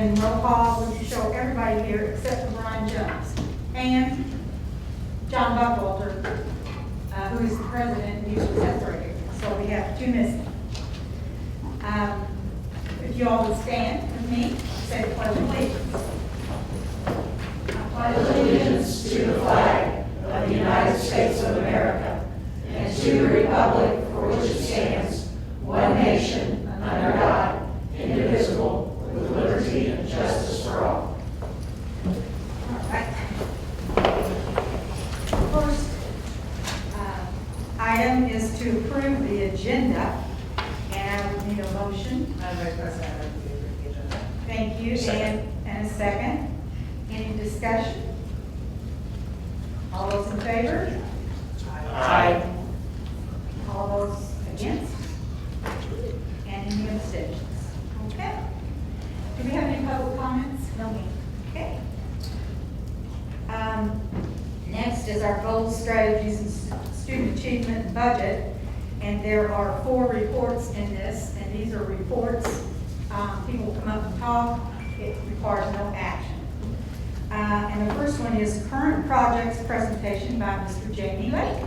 And roll call, would you show everybody here except for Brian Jones and John Buckwalter, who is the president and usually separated. So we have two missing. If you all would stand with me, say the pledge of allegiance. I pledge allegiance to the flag of the United States of America and to the republic for which it stands, one nation, under God, indivisible, with liberty and justice for all. All right. First item is to approve the agenda, and I would need a motion. I request that I approve the agenda. Thank you, and a second. Any discussion? All those in favor? Aye. All those against? And any abstentions? Okay. Do we have any public comments? No. Okay. Next is our goals, strategies, and student achievement and budget. And there are 4 reports in this, and these are reports. People will come up and talk. It requires no action. And the first one is current projects presentation by Mr. Jamie Lake.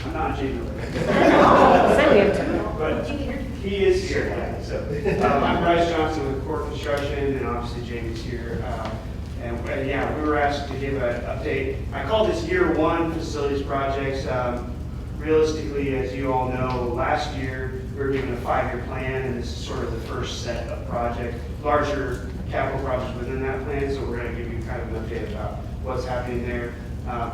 I'm not Jamie Lake. But But he is here today. So I'm Bryce Johnson with Core Construction, and obviously Jamie's here. And yeah, we were asked to give an update. I call this year 1 facilities projects. Realistically, as you all know, last year we were given a 5-year plan, and this is sort of the first set of projects, larger capital projects within that plan. So we're going to give you kind of an update about what's happening there.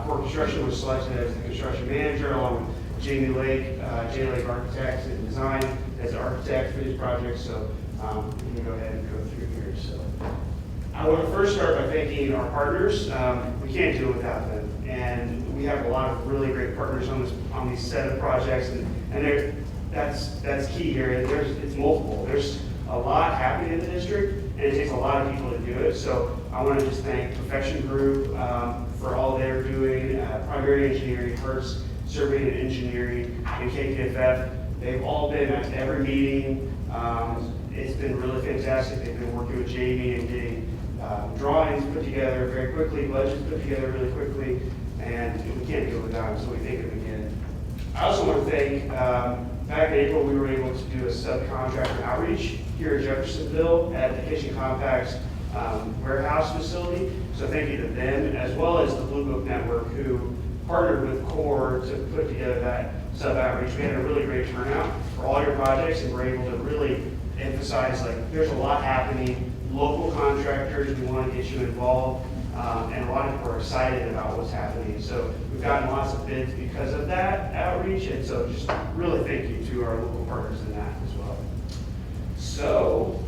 Core Construction was selected as the construction manager, along with Jamie Lake, J Lake Architects and Design as the architect for these projects. So we can go ahead and go through here. So I want to first start by thanking our partners. We can't do it without them, and we have a lot of really great partners on these set of projects, and that's key here. It's multiple. There's a lot happening in the district, and it takes a lot of people to do it. So I want to just thank Perfection Group for all they're doing, Primary Engineering, Hertz Surveying and Engineering, and KPFF. They've all been at every meeting. It's been really fantastic. They've been working with Jamie and getting drawings put together very quickly, budgets put together really quickly, and we can't do it without them, so we thank them again. I also want to thank, back in April, we were able to do a subcontractor outreach here in Jeffersonville at the Kitchen Compact's warehouse facility. So thank you to them, as well as the Blue Book Network, who partnered with Core to put together that sub-outreach. We had a really great turnout for all your projects, and we're able to really emphasize, like, there's a lot happening. Local contractors, we want to get you involved, and a lot of people are excited about what's happening. So we've gotten lots of bids because of that outreach, and so just really thank you to our local partners in that as well. So,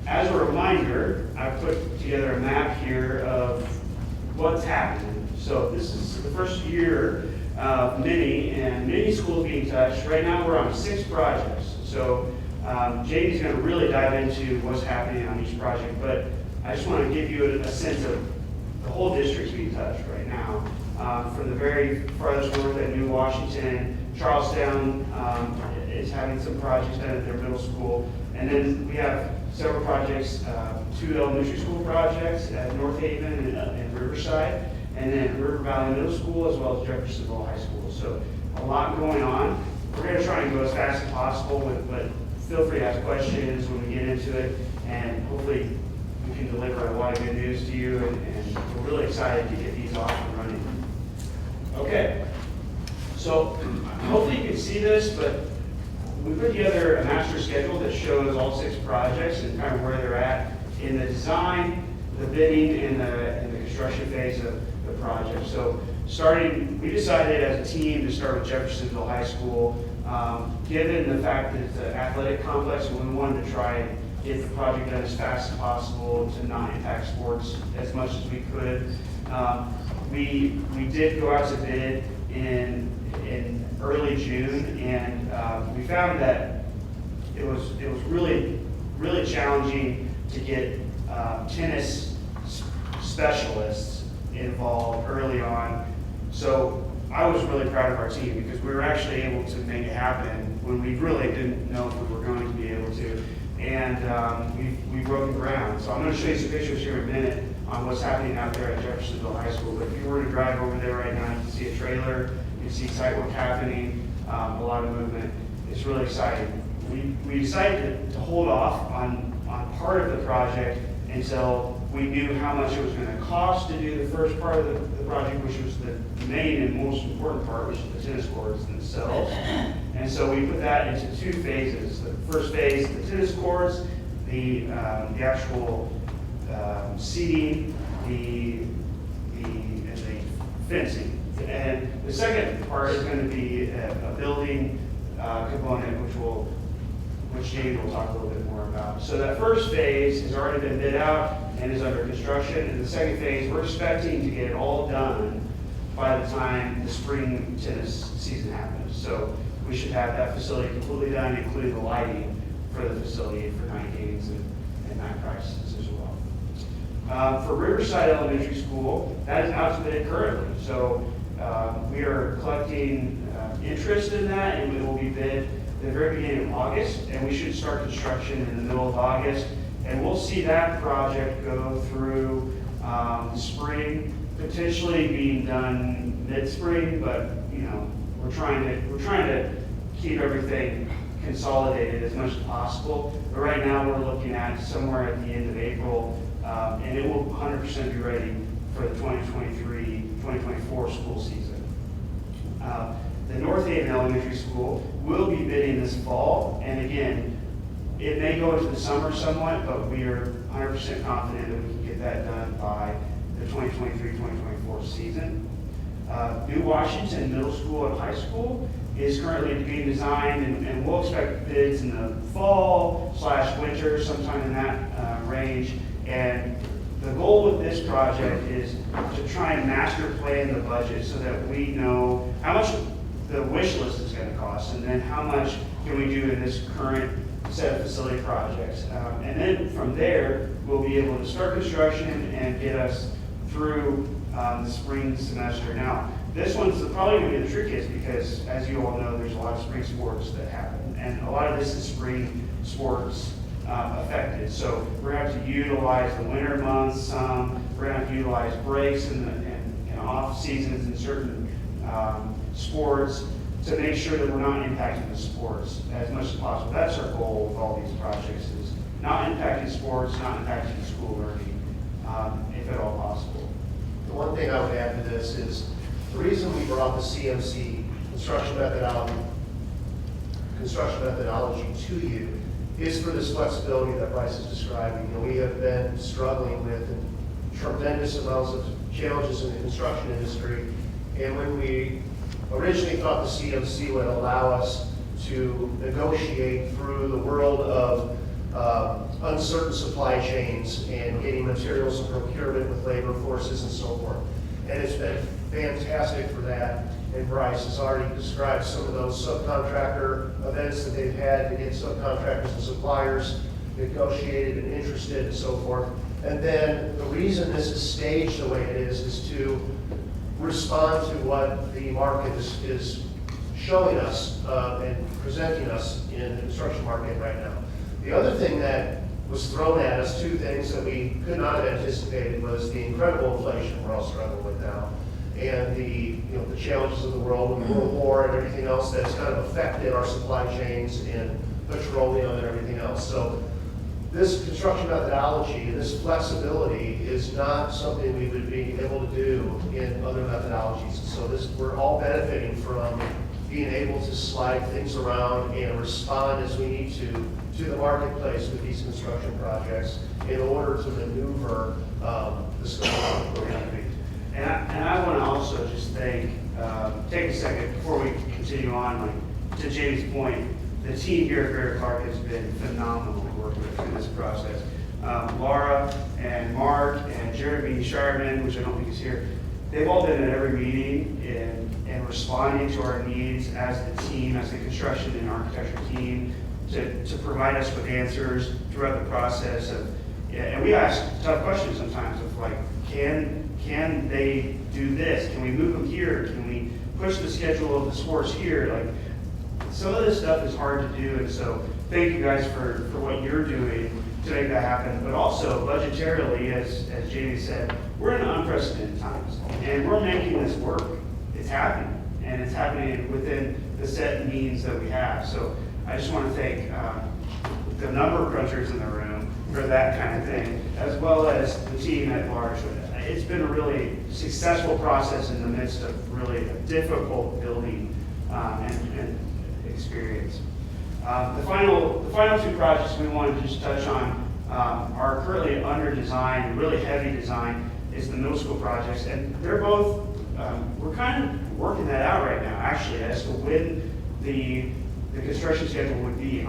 as a reminder, I put together a map here of what's happening. So this is the first year of mini schools being touched. Right now we're on 6 projects. So Jamie's going to really dive into what's happening on each project, but I just want to give you a sense of the whole district's being touched right now. From the very farthest north at New Washington, Charlestown is having some projects done at their middle school, and then we have several projects, 2 elementary school projects at North Haven and Riverside, and then River Valley Middle School, as well as Jeffersonville High School. So a lot going on. We're going to try and go as fast as possible, but feel free to ask questions when we get into it, and hopefully we can deliver a lot of good news to you, and we're really excited to get these off and running. Okay, so hopefully you can see this, but we put together a master schedule that shows all 6 projects and kind of where they're at in the design, the bidding, and the construction phase of the project. So we decided as a team to start with Jeffersonville High School. Given the fact that it's an athletic complex, we wanted to try and get the project done as fast as possible to not impact sports as much as we could. We did go out to bid in early June, and we found that it was really challenging to get tennis specialists involved early on. So I was really proud of our team because we were actually able to make it happen when we really didn't know if we were going to be able to. And we've broken ground. So I'm going to show you some pictures here in a minute on what's happening out there at Jeffersonville High School. But if you were to drive over there right now, you can see a trailer, you can see site work happening, a lot of movement. It's really exciting. We decided to hold off on part of the project until we knew how much it was going to cost to do the first part of the project, which was the main and most important part, which is the tennis courts themselves. And so we put that into 2 phases. The first phase, the tennis courts, the actual seating, and the fencing. And the second part is going to be a building component, which Jamie will talk a little bit more about. So that first phase has already been bid out and is under construction. And the second phase, we're expecting to get it all done by the time the spring tennis season happens. So we should have that facility completely done, including the lighting for the facility for night games and night practices as well. For Riverside Elementary School, that is out to bid currently. So we are collecting interest in that, and it will be bid at the very beginning of August, and we should start construction in the middle of August. And we'll see that project go through the spring, potentially being done mid-spring, but we're trying to keep everything consolidated as much as possible. But right now we're looking at somewhere at the end of April, and it will 100% be ready for the 2023-2024 school season. The North Haven Elementary School will be bidding this fall, and again, it may go into the summer somewhat, but we are 100% confident that we can get that done by the 2023-2024 season. New Washington Middle School and High School is currently being designed, and we'll expect bids in the fall/winter, sometime in that range. And the goal with this project is to try and master plan the budget so that we know how much the wish list is going to cost, and then how much can we do in this current set of facility projects. And then from there, we'll be able to start construction and get us through the spring semester. Now, this one's probably going to be the trickiest because, as you all know, there's a lot of spring sports that happen, and a lot of this is spring sports affected. So we're going to have to utilize the winter months. We're going to have to utilize breaks and off seasons in certain sports to make sure that we're not impacting the sports as much as possible. That's our goal with all these projects, is not impacting sports, not impacting school learning, if at all possible. The one thing I would add to this is the reason we brought the CMC construction methodology to you is for this flexibility that Bryce is describing. We have been struggling with tremendous amounts of challenges in the construction industry, and when we originally thought the CMC would allow us to negotiate through the world of uncertain supply chains and getting materials and procurement with labor forces and so forth. And it's been fantastic for that. And Bryce has already described some of those subcontractor events that they've had to get subcontractors and suppliers negotiated and interested and so forth. And then the reason this is staged the way it is to respond to what the market is showing us and presenting us in the construction market right now. The other thing that was thrown at us, 2 things that we could not have anticipated, was the incredible inflation we're all struggling with now, and the challenges of the world with World War and everything else that's kind of affected our supply chains and petroleum and everything else. So this construction methodology and this flexibility is not something we would be able to do in other methodologies. So we're all benefiting from being able to slide things around and respond as we need to the marketplace with these construction projects in order to maneuver the scope of the program. And I want to also just take a second before we continue on, to Jamie's point, the team here at Greater Clark has been phenomenal working through this process. Laura and Mark and Jeremy Shireman, which I don't think is here, they've all been at every meeting and responding to our needs as the team, as the construction and architecture team, to provide us with answers throughout the process. And we ask tough questions sometimes of like, can they do this? Can we move them here? Can we push the schedule of the sports here? Like, some of this stuff is hard to do, and so thank you guys for what you're doing to make that happen. But also budgetarily, as Jamie said, we're in unprecedented times, and we're making this work. It's happening, and it's happening within the set means that we have. So I just want to thank the number of crunchers in the room for that kind of thing, as well as the team at large. It's been a really successful process in the midst of really a difficult building and experience. The final two projects we wanted to just touch on are currently under design, really heavy design, is the middle school projects, and they're both, we're kind of working that out right now, actually, as to when the construction schedule would be.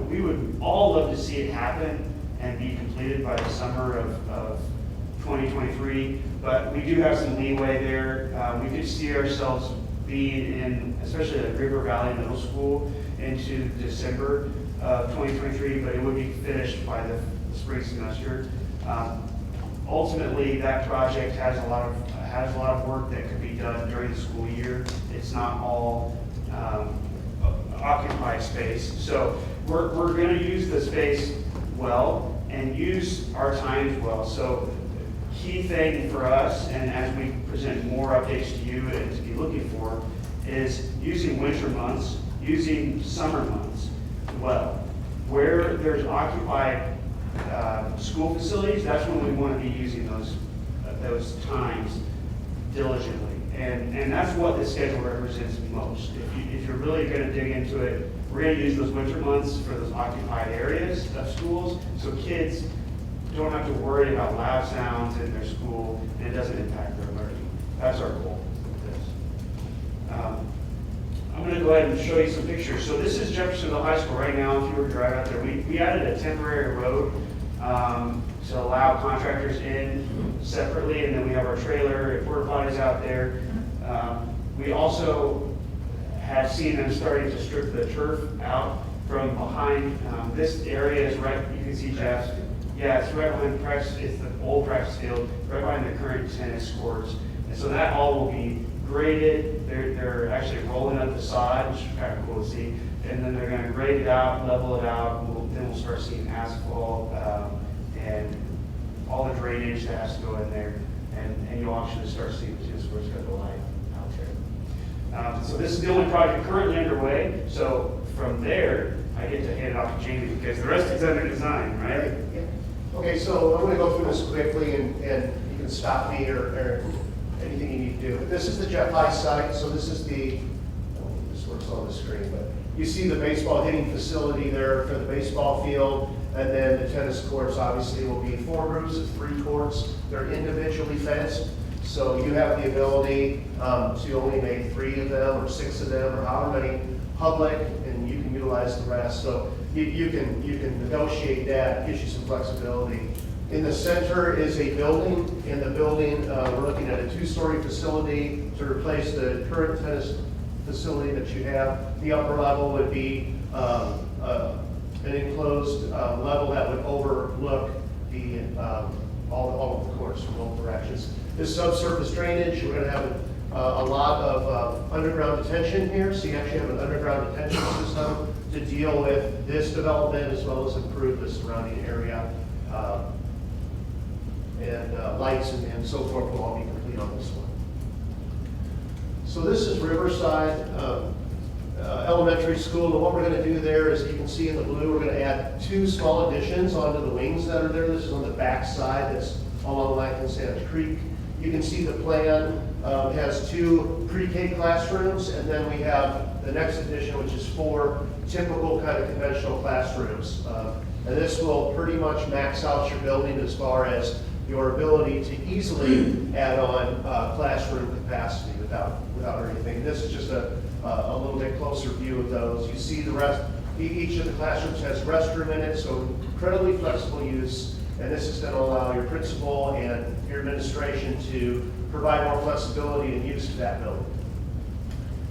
We would all love to see it happen and be completed by the summer of 2023, but we do have some leeway there. We could see ourselves being in, especially at River Valley Middle School, into December of 2023, but it would be finished by the spring semester. Ultimately, that project has a lot of work that could be done during the school year. It's not all occupied space. So we're going to use the space well and use our times well. So key thing for us, and as we present more updates to you and to be looking for, is using winter months, using summer months well. Where there's occupied school facilities, that's when we want to be using those times diligently. And that's what the schedule represents most. If you're really going to dig into it, we're going to use those winter months for those occupied areas of schools, so kids don't have to worry about loud sounds in their school, and it doesn't impact their learning. That's our goal with this. I'm going to go ahead and show you some pictures. So this is Jeffersonville High School right now. If you were to drive out there, we added a temporary road to allow contractors in separately, and then we have our trailer and porta potties out there. We also have seen them starting to strip the turf out from behind. This area is right, you can see Jeff's. Yeah, it's right behind the practice, it's the old practice field, right behind the current tennis courts. And so that all will be graded. They're actually rolling up the sod, which is kind of cool to see. And then they're going to grade it out, level it out. Then we'll start seeing asphalt and all the drainage that has to go in there. And you'll actually start seeing the tennis courts go to light out there. So this is the only project currently underway. So from there, I get to hand it off to Jamie because the rest is under design, right? Yeah. Okay, so I'm going to go through this quickly, and you can stop me or anything you need to do. This is the Jeff High site, so this is the, this works on the screen, but you see the baseball hitting facility there for the baseball field, and then the tennis courts obviously will be 4 groups of 3 courts. They're individually fenced, so you have the ability to only make 3 of them or 6 of them or however many public, and you can utilize the rest. So you can negotiate that, gives you some flexibility. In the center is a building. In the building, we're looking at a 2-story facility to replace the current tennis facility that you have. The upper level would be an enclosed level that would overlook the all of the courts from all directions. This subsurface drainage, we're going to have a lot of underground detention here, so you actually have an underground detention system to deal with this development as well as improve the surrounding area. Lights and so forth will all be complete on this one. So this is Riverside Elementary School, and what we're going to do there is, you can see in the blue, we're going to add 2 small additions onto the wings that are there. This is on the back side, that's along Lac-Santa Creek. You can see the plan has 2 pre-K classrooms, and then we have the next addition, which is 4 typical kind of conventional classrooms. And this will pretty much max out your building as far as your ability to easily add on classroom capacity without anything. This is just a little bit closer view of those. You see the rest, each of the classrooms has restroom in it, so incredibly flexible use. And this is going to allow your principal and your administration to provide more flexibility and use to that building.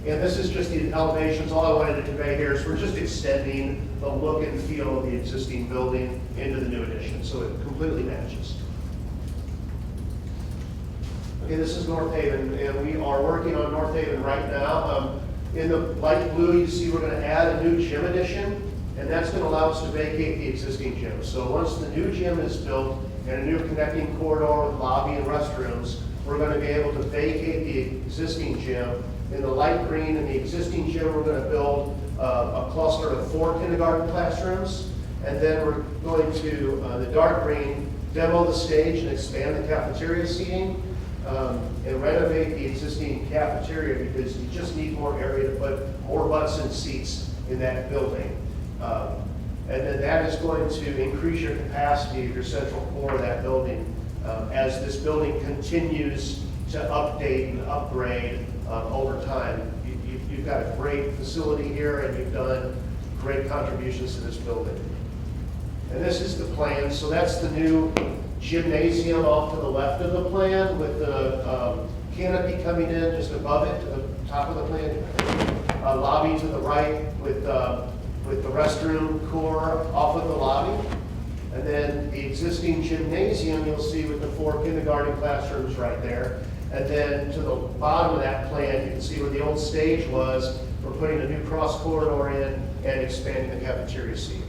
And this is just the elevations. All I wanted to convey here is we're just extending the look and feel of the existing building into the new addition, so it completely matches. Okay, this is North Haven, and we are working on North Haven right now. In the light blue, you see we're going to add a new gym addition, and that's going to allow us to vacate the existing gym. So once the new gym is built and a new connecting corridor with lobby and restrooms, we're going to be able to vacate the existing gym. In the light green, in the existing gym, we're going to build a cluster of 4 kindergarten classrooms, and then we're going to, the dark green, demo the stage and expand the cafeteria seating, and renovate the existing cafeteria because you just need more area to put more butts and seats in that building. And then that is going to increase your capacity of your central core of that building as this building continues to update and upgrade over time. You've got a great facility here, and you've done great contributions to this building. And this is the plan. So that's the new gymnasium off to the left of the plan with the canopy coming in just above it to the top of the plan. Lobby to the right with the restroom core off of the lobby. And then the existing gymnasium you'll see with the 4 kindergarten classrooms right there. And then to the bottom of that plan, you can see where the old stage was. We're putting a new cross corridor in and expanding the cafeteria seat.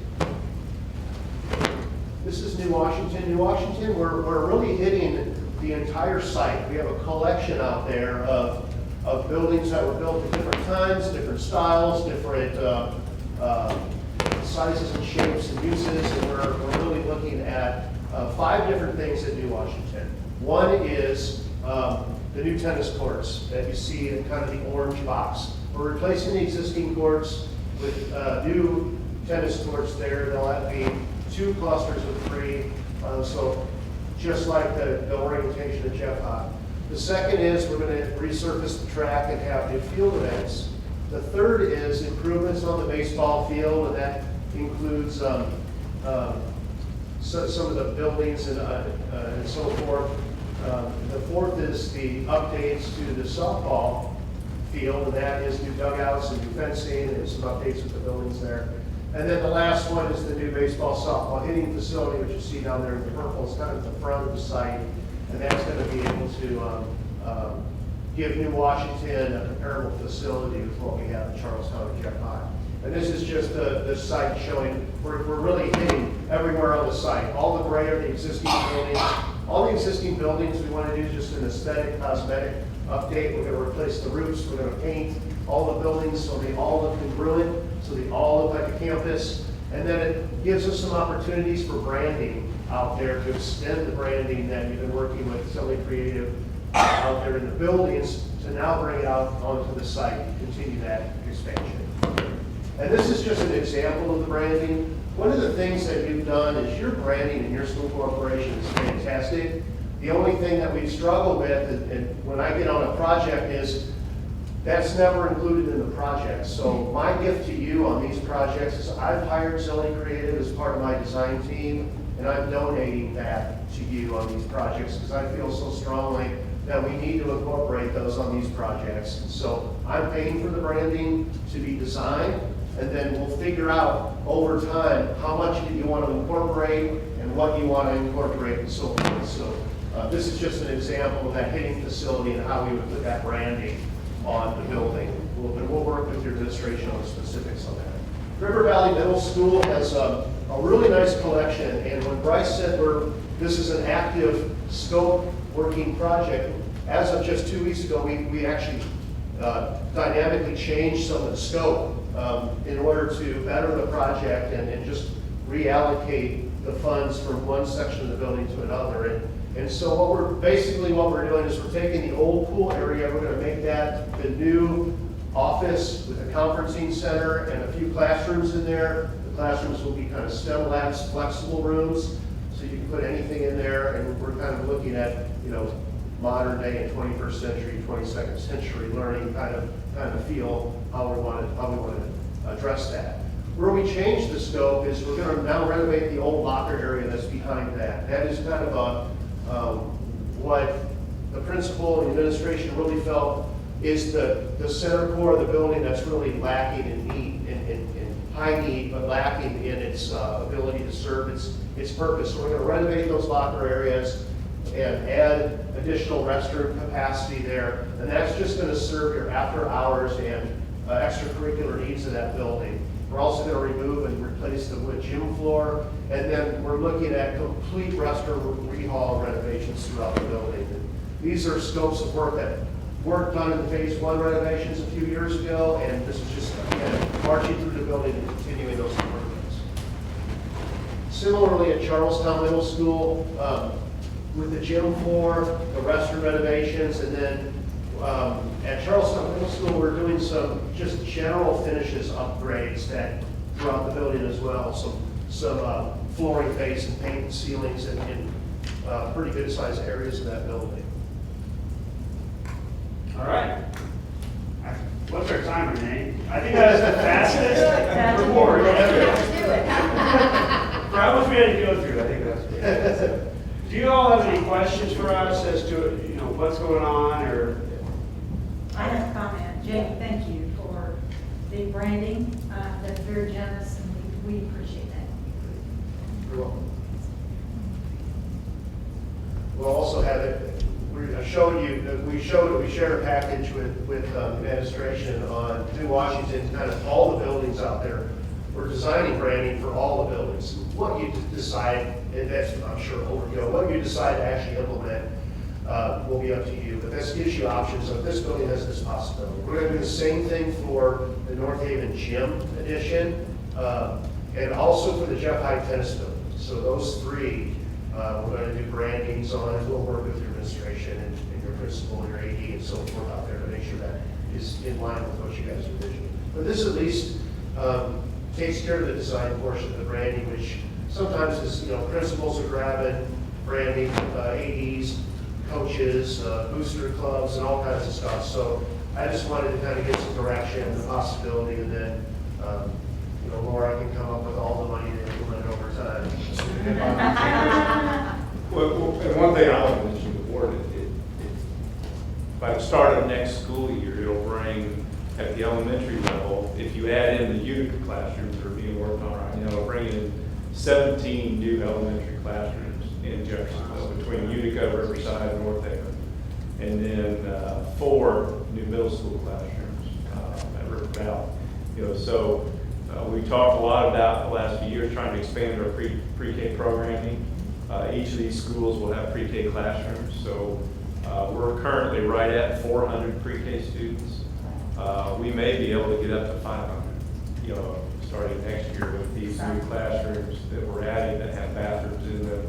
This is New Washington. New Washington, we're really hitting the entire site. We have a collection out there of buildings that were built at different times, different styles, different sizes and shapes and uses, and we're really looking at 5 different things at New Washington. One is the new tennis courts that you see in kind of the orange box. We're replacing the existing courts with new tennis courts there. They'll be 2 clusters of 3, so just like the orientation of Jeff Hott. The second is we're going to resurface the track and have new field events. The third is improvements on the baseball field, and that includes some of the buildings and so forth. The fourth is the updates to the softball field, and that is new dugouts and new fencing and some updates with the buildings there. And then the last one is the new baseball softball hitting facility, which you see down there in the purple. It's kind of at the front of the site, and that's going to be able to give New Washington a comparable facility with what we have in Charlestown and Jeff Hott. And this is just the site showing, we're really hitting everywhere on the site. All the gray are the existing buildings. All the existing buildings, we want to do just an aesthetic, cosmetic update. We're going to replace the roofs. We're going to paint all the buildings so they all look congruent, so they all look like a campus. And then it gives us some opportunities for branding out there to extend the branding that you've been working with somebody creative out there in the buildings to now bring it out onto the site and continue that expansion. And this is just an example of the branding. One of the things that you've done is your branding in your school corporation is fantastic. The only thing that we struggle with, and when I get on a project, is that's never included in the project. So my gift to you on these projects is I've hired Zoning Creative as part of my design team, and I'm donating that to you on these projects because I feel so strongly that we need to incorporate those on these projects. So I'm paying for the branding to be designed, and then we'll figure out over time how much do you want to incorporate and what you want to incorporate and so forth. So this is just an example of that hitting facility and how we would put that branding on the building. We'll work with your administration on the specifics on that. River Valley Middle School has a really nice collection, and when Bryce said this is an active scope working project, as of just 2 weeks ago, we actually dynamically changed some of the scope in order to better the project and just reallocate the funds from one section of the building to another. And so what we're doing is we're taking the old pool area, we're going to make that the new office with a conferencing center and a few classrooms in there. The classrooms will be kind of STEM labs, flexible rooms, so you can put anything in there. And we're kind of looking at, modern day and 21st century, 22nd century learning kind of feel how we want to address that. Where we change the scope is we're going to now renovate the old locker area that's behind that. That is kind of what the principal and the administration really felt is the center core of the building that's really lacking in need, in high need, but lacking in its ability to serve its purpose. So we're going to renovate those locker areas and add additional restroom capacity there. And that's just going to serve your after hours and extracurricular needs of that building. We're also going to remove and replace the wood gym floor, and then we're looking at complete restaurant rehall renovations throughout the building. And these are scopes of work that weren't done in the phase 1 renovations a few years ago, and this is just, again, marching through the building and continuing those improvements. Similarly, at Charlestown Middle School, with the gym floor, the restroom renovations, and then at Charlestown Middle School, we're doing some just general finishes upgrades that throughout the building as well. Some flooring face and paint and ceilings in pretty good sized areas of that building. All right. What's our timer, Nate? I think that is the fastest report. For how much we had to go through, I think that's good. Do you all have any questions for us as to what's going on, or? I have a comment. Jamie, thank you for the branding. That's very generous, and we appreciate that. You're welcome. We'll also have it. I showed you that we shared a package with administration on New Washington, kind of all the buildings out there. We're designing branding for all the buildings. What you decide, and that's I'm sure overkill. What you decide to actually implement will be up to you. But this gives you options. So this building has this possibility. We're going to do the same thing for the North Haven Gym edition, and also for the Jeff Hyde Tennis Building. So those three, we're going to do brandings on, and we'll work with your administration and your principal and your AD and so forth out there to make sure that is in line with what you guys envision. But this at least takes care of the design portion of the branding, which sometimes is, principals are grabbing branding, ADs, coaches, booster clubs, and all kinds of stuff. So I just wanted to kind of get some direction and the possibility, and then, Laura can come up with all the money to implement over time. Well, and one thing I want to mention to the board, by the start of next school year, it'll bring, at the elementary level, if you add in the Utica classrooms that are being worked on right now, it'll bring in 17 new elementary classrooms in Jeffersonville between Utica, Riverside, and North Haven. And then 4 new middle school classrooms at River Valley. So we talked a lot about the last few years trying to expand our pre-K programming. Each of these schools will have pre-K classrooms. So we're currently right at 400 pre-K students. We may be able to get up to 500, starting next year with these new classrooms that we're adding that have bathrooms in them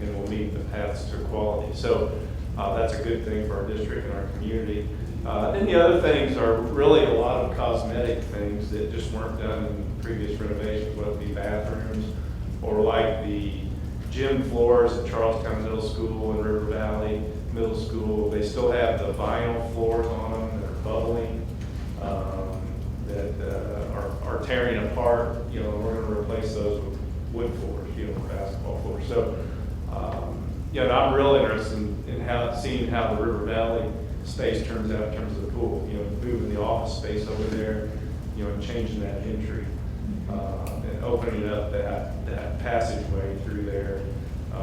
and will meet the paths to quality. So that's a good thing for our district and our community. Then the other things are really a lot of cosmetic things that just weren't done in previous renovations, whether it be bathrooms or like the gym floors at Charlestown Middle School and River Valley Middle School. They still have the vinyl floors on them that are bubbling, that are tearing apart. We're going to replace those with wood floors, basketball floors. So, I'm real interested in seeing how the River Valley space turns out in terms of the pool. Moving the office space over there, and changing that entry, and opening up that passageway through there,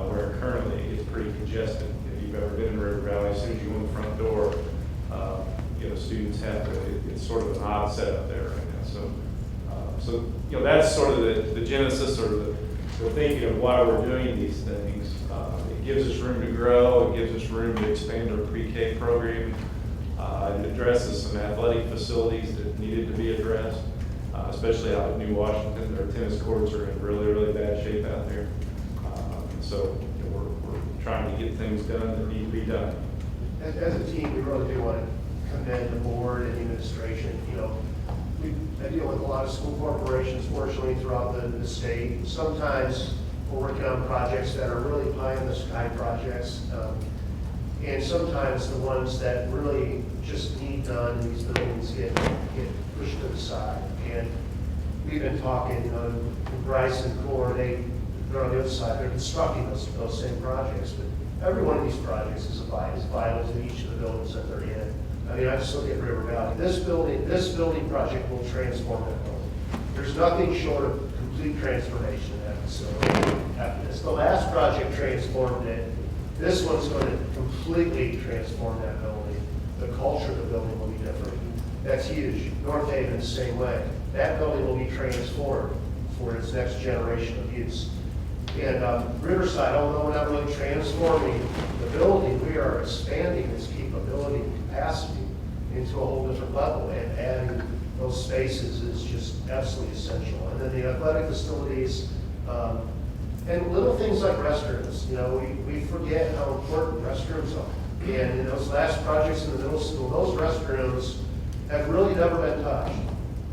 where currently it's pretty congested. If you've ever been in River Valley, as soon as you go in the front door, students have it's sort of an odd setup there right now. So that's sort of the genesis or the thinking of why we're doing these things. It gives us room to grow. It gives us room to expand our pre-K program. It addresses some athletic facilities that needed to be addressed, especially out at New Washington. Their tennis courts are in really, really bad shape out there. So we're trying to get things done that need to be done. As a team, we really do want to commend the board and the administration. I deal with a lot of school corporations, fortunately, throughout the state. Sometimes we're working on projects that are really pie in the sky projects, and sometimes the ones that really just need done, and these buildings get pushed to the side. And we've been talking, Bryce and Core, they're on the other side. They're constructing those same projects, but every one of these projects is vital to each of the buildings that they're in. I mean, I just look at River Valley. This building project will transform that building. There's nothing short of complete transformation in that facility after this. The last project transformed it. This one's going to completely transform that building. The culture of the building will be different. That's huge. North Haven the same way. That building will be transformed for its next generation of use. And Riverside, although we're not really transforming the building, we are expanding its capability and capacity into a whole different level, and adding those spaces is just absolutely essential. And then the athletic facilities, and little things like restrooms. You know, we forget how important restrooms are. And in those last projects in the middle school, those restrooms have really never been touched.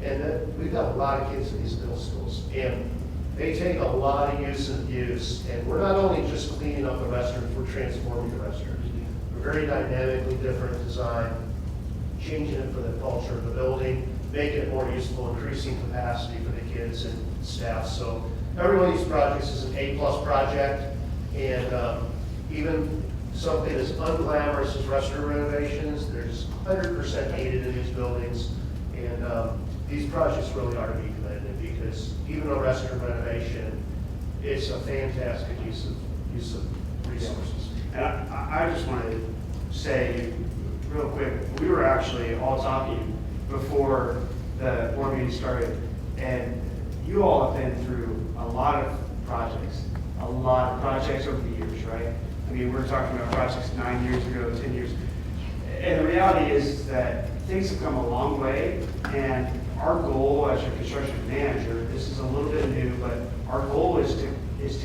And we've got a lot of kids in these middle schools, and they take a lot of use and abuse. And we're not only just cleaning up the restrooms, we're transforming the restrooms. We're very dynamically different design, changing it for the culture of the building, making it more useful, increasing capacity for the kids and staff. So every one of these projects is an A+ project, and even something as unglamorous as restroom renovations, there's 100% needed in these buildings. And these projects really are to be commended, because even a restroom renovation, it's a fantastic use of resources. And I just wanted to say real quick, we were actually all talking before the board meeting started, and you all have been through a lot of projects over the years, right? I mean, we're talking about projects 9 years ago, 10 years. And the reality is that things have come a long way, and our goal as your construction manager, this is a little bit new, but our goal is to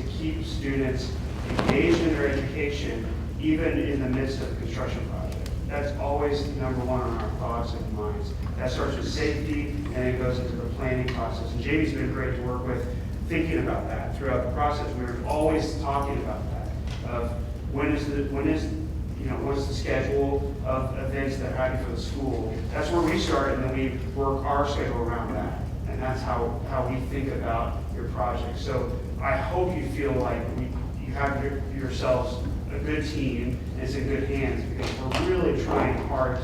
keep students engaged in their education, even in the midst of a construction project. That's always number one on our thoughts and minds. That starts with safety, and it goes into the planning process. And Jamie's been great to work with, thinking about that throughout the process. We're always talking about that, of what's the schedule of events that are happening for the school. That's where we start, and then we work our schedule around that. And that's how we think about your project. So I hope you feel like you have yourselves a good team, and it's in good hands, because we're really trying hard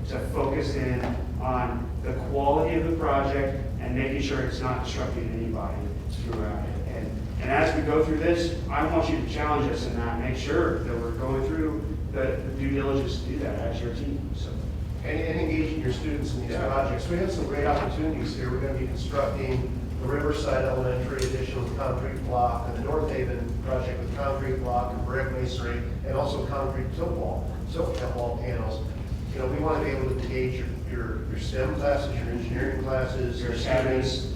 to focus in on the quality of the project and making sure it's not disrupting anybody throughout it. And as we go through this, I want you to challenge us in that, make sure that we're going through the due diligence to do that as your team. So, and engaging your students in these projects. We have some great opportunities here. We're going to be constructing the Riverside Elementary addition with concrete block, and the North Haven project with concrete block and brick masonry, and also concrete tilt wall panels. You know, we want to be able to engage your STEM classes, your engineering classes, your students,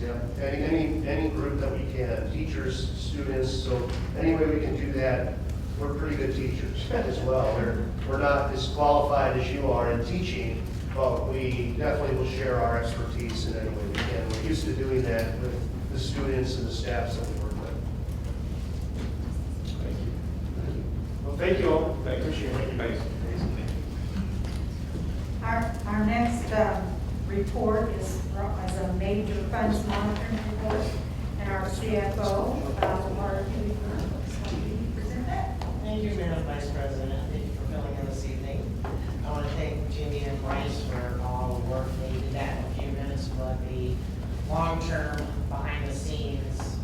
any group that we can, teachers, students. So any way we can do that, we're pretty good teachers as well. We're not as qualified as you are in teaching, but we definitely will share our expertise in any way we can. We're used to doing that with the students and the staffs that we work with. Thank you. well, thank you all. Thank you. Appreciate it. Thanks. Our next report is a major funds monitoring report, and our CFO, Mark, can you present that? Thank you, Madam Vice President. Thank you for filling in this evening. I want to thank Jimmy and Bryce for all the work. They did that in a few minutes, but the long-term, behind-the-scenes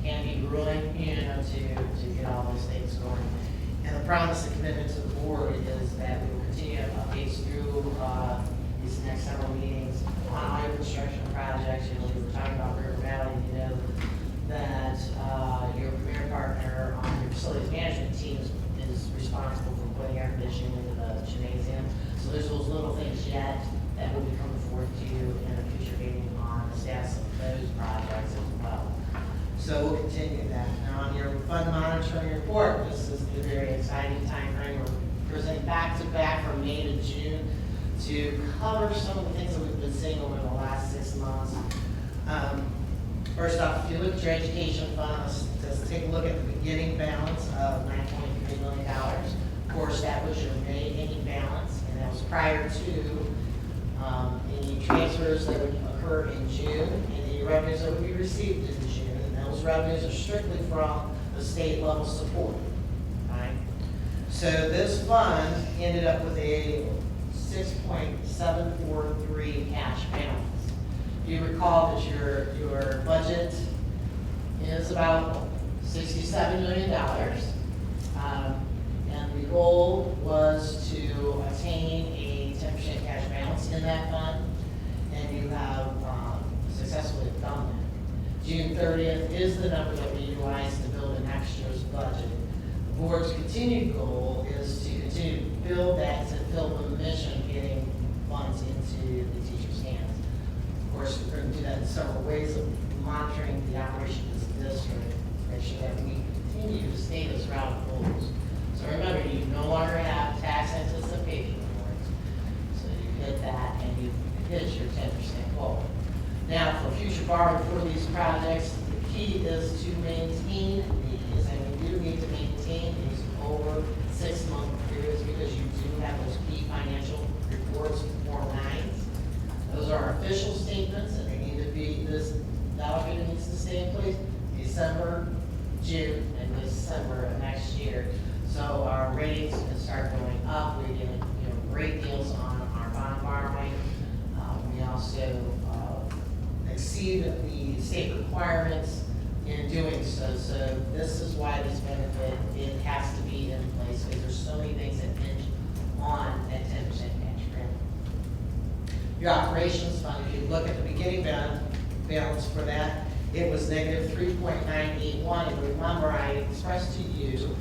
can be grueling, to get all those things going. And the promise and commitment to the board is that we will continue to have updates through these next several meetings on all your construction projects. We were talking about River Valley, that your premier partner on your facilities management team is responsible for putting air conditioning into the gymnasium. So there's those little things yet that will be coming forth to you in a future meeting on the status of those projects as well. So we'll continue that. Now on your fund monitoring report, this is a very exciting time frame. We're presenting back to back from May to June to cover some of the things that we've been seeing over the last 6 months. First off, if you look at your education fund, let's take a look at the beginning balance of $9.3 million. Of course, that was your May ending balance, and that was prior to any transfers that would occur in June and any revenues that would be received in June. And those revenues are strictly from the state level support. Right? So this fund ended up with a 6.743 cash balance. You recall that your budget is about $67 million. And the goal was to attain a 10% 10% cash balance in that fund, and you have successfully done that. June 30th is the number that we utilize to build the next year's budget. The board's continued goal is to continue to build that to fill the mission of getting funds into the teacher's hands. Of course, we're going to do that in several ways of monitoring the operation of this district, make sure that we continue to stay this route of goals. So remember, you no longer have tax anticipation awards. So you hit that and you hit your 10% goal. Now, for future borrowing for these projects, the key is to maintain these, and we do need to maintain these over 6-month periods because you do have those key financial reports, Form 9s. Those are official statements, and they need to be, this document needs to stay in place December, June, and December of next year. So our ratings can start going up. We get great deals on our bond borrowing. We also exceed the state requirements in doing so. So this is why this benefit, it has to be in place because there's so many things that hinge on that 10% match grant. Your operations fund, if you look at the beginning balance for that, it was negative 3.981. And remember, I expressed to you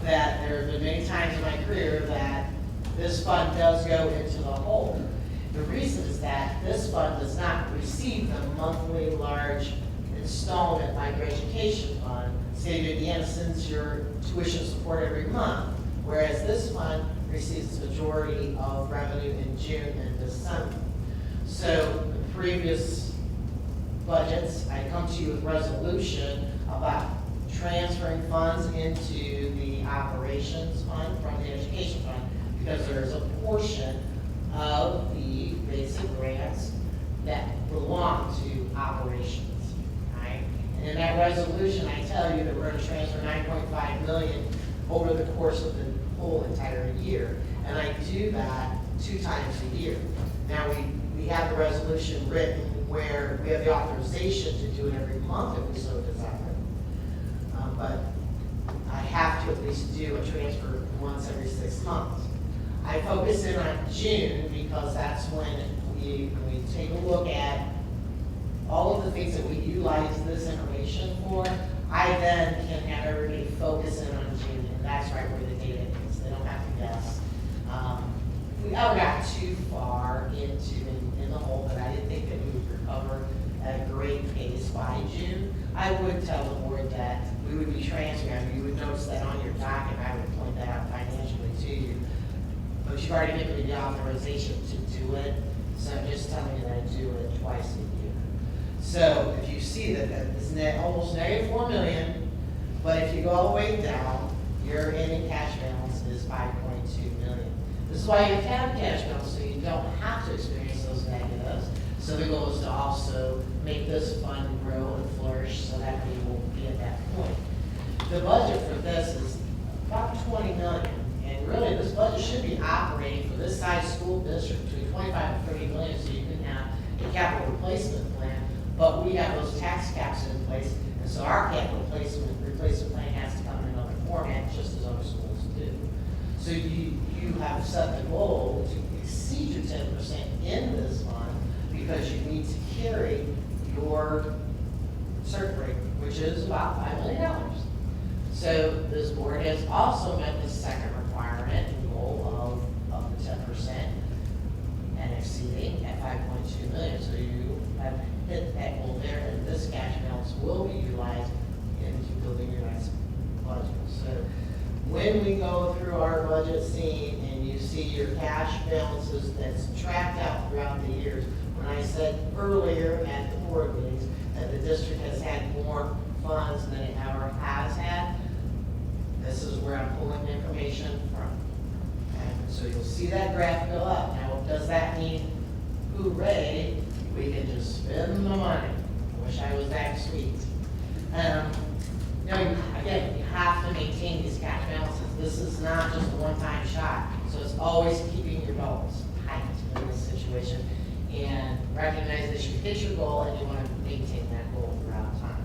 that there have been many times in my career that this fund does go into the hole. The reason is that this fund does not receive the monthly large installment like your education fund. State of Indiana sends your tuition support every month, whereas this fund receives the majority of revenue in June and December. So the previous budgets, I come to you with resolution about transferring funds into the operations fund from the education fund because there's a portion of the basic grants that belong to operations, right? And in that resolution, I tell you that we're going to transfer $9.5 million over the course of the whole entire year. And I do that 2 times a year. Now, we have the resolution written where we have the authorization to do it every month if we so desire. But I have to at least do a transfer once every 6 months. I focus in on June because that's when we take a look at all of the things that we utilize this information for. I then can have everybody focus in on June, and that's right where the data is. They don't have to guess. We ever got too far in the hole, but I didn't think that we would recover at a great pace by June. I would tell the board that we would be transferring. You would notice that on your docket, I would point that out financially to you. But you've already given me the authorization to do it, so I'm just telling you that I do it twice a year. So if you see that it's almost negative $4 million, but if you go all the way down, your ending cash balance is $5.2 million. This is why you have cash balance, so you don't have to experience those negatives. So the goal is to also make this fund grow and flourish so that we will be at that point. The budget for this is about $20 million. And really, this budget should be operating for this size school district between 25 and 30 million, so you can have a capital replacement plan. But we have those tax caps in place, and so our capital replacement plan has to come in another format, just as other schools do. So you have set the goal to exceed your 10% in this fund because you need to carry your circuit breaker, which is about $5 million. So this board has also met the second requirement and goal of the 10% and exceeding at $5.2 million. So you have hit that goal there, and this cash balance will be utilized into building your next budget. So when we go through our budget scene and you see your cash balances that's tracked out throughout the years, when I said earlier at the board meetings that the district has had more funds than it ever has had, this is where I'm pulling the information from. And so you'll see that graph go up. Now, does that mean, hooray, we can just spend the money? I wish I was that sweet. Again, you have to maintain these cash balances. This is not just a one-time shot. So it's always keeping your belts tight in this situation and recognize that you hit your goal and you want to maintain that goal throughout time.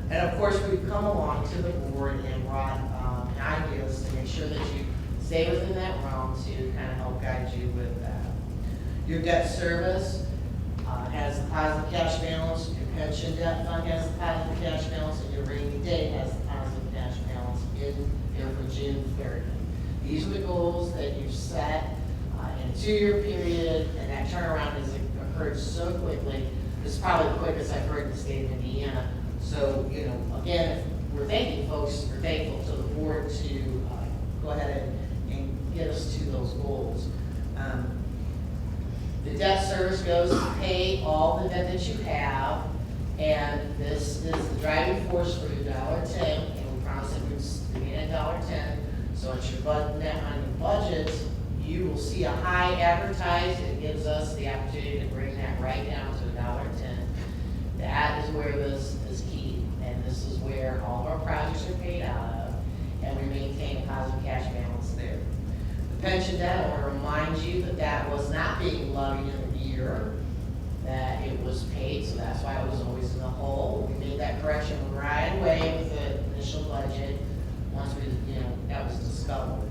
And of course, we've come along to the board and brought ideas to make sure that you stay within that realm to kind of help guide you with that. Your debt service has a positive cash balance, your pension debt fund has a positive cash balance, and your rainy day has a positive cash balance in here for June 30th. These are the goals that you've set in a 2-year period, and that turnaround has occurred so quickly. This is probably the quickest I've heard in the state of Indiana. So, you know, again, we're thanking folks, we're thankful to the board to go ahead and get us to those goals. The debt service goes to pay all the debt that you have, and this is the driving force for your $1.10, and we promise it would remain at $1.10. So it's your on your budget, you will see a high advertised. It gives us the opportunity to bring that right down to $1.10. That is where this is key, and this is where all of our projects are paid out of, and we maintain a positive cash balance there. The pension debt, I want to remind you that that was not being levied in the year that it was paid, so that's why it was always in the hole. We made that correction right away with the initial budget, once we, you know, that was discovered.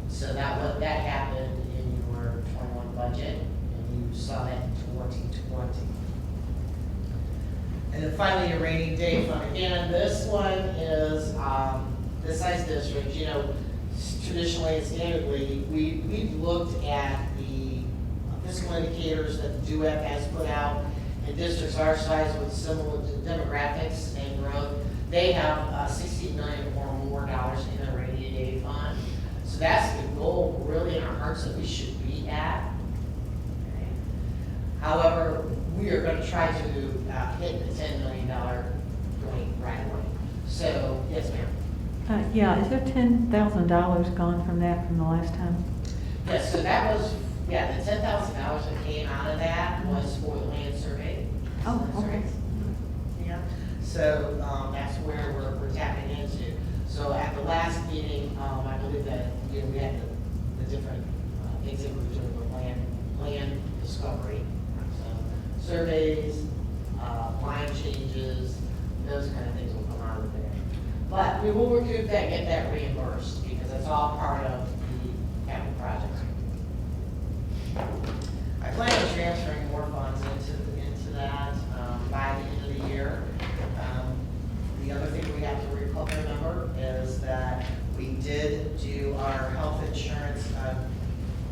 So that happened in your 21 budget, and you saw that in 2020. And then finally, your rainy day fund. Again, this one is this size district. You know, traditionally and standardly, we've looked at the fiscal indicators that the DUEP has put out, and districts our size with similar demographics and growth, they have $60 million or more dollars in a rainy day fund. So that's the goal, really, in our hearts that we should be at. Okay. However, we are going to try to hit the $10 million point right away. So, yes, ma'am. Yeah, is there $10,000 gone from that from the last time? Yes, so that was, yeah, the $10,000 that came out of that was for the land survey. Oh, okay. Yeah, so that's where we're tapping into. So at the last meeting, I believe that, you know, we had the different things that we were doing with land discovery. So surveys, line changes, those kind of things will come out of there. But we will recoup that, get that reimbursed, because that's all part of the capital projects. I plan on transferring more funds into that by the end of the year. The other thing we have to remember is that we did do our health insurance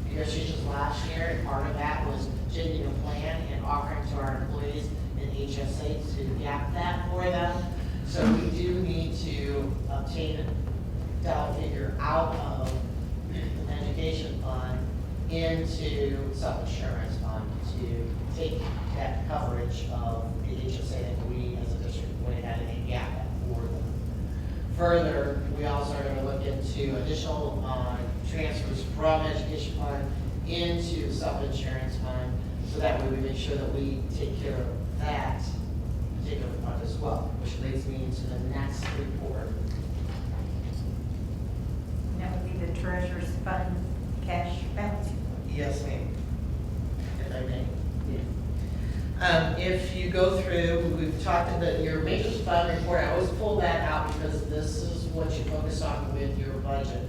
negotiations last year, and part of that was changing a plan and offering to our employees an HSA to gap that for them. So we do need to obtain a dollar figure out of the education fund into self-insurance fund to take that coverage of the HSA that we as a district went ahead and gap that for them. Further, we also are going to look into additional transfers from education fund into self-insurance fund, so that way we make sure that we take care of that particular fund as well, which leads me into the next report. That would be the treasurer's fund cash balance. Yes, ma'am. If I may. If you go through, we've talked about your matrix fund report. I always pull that out because this is what you focus on with your budget.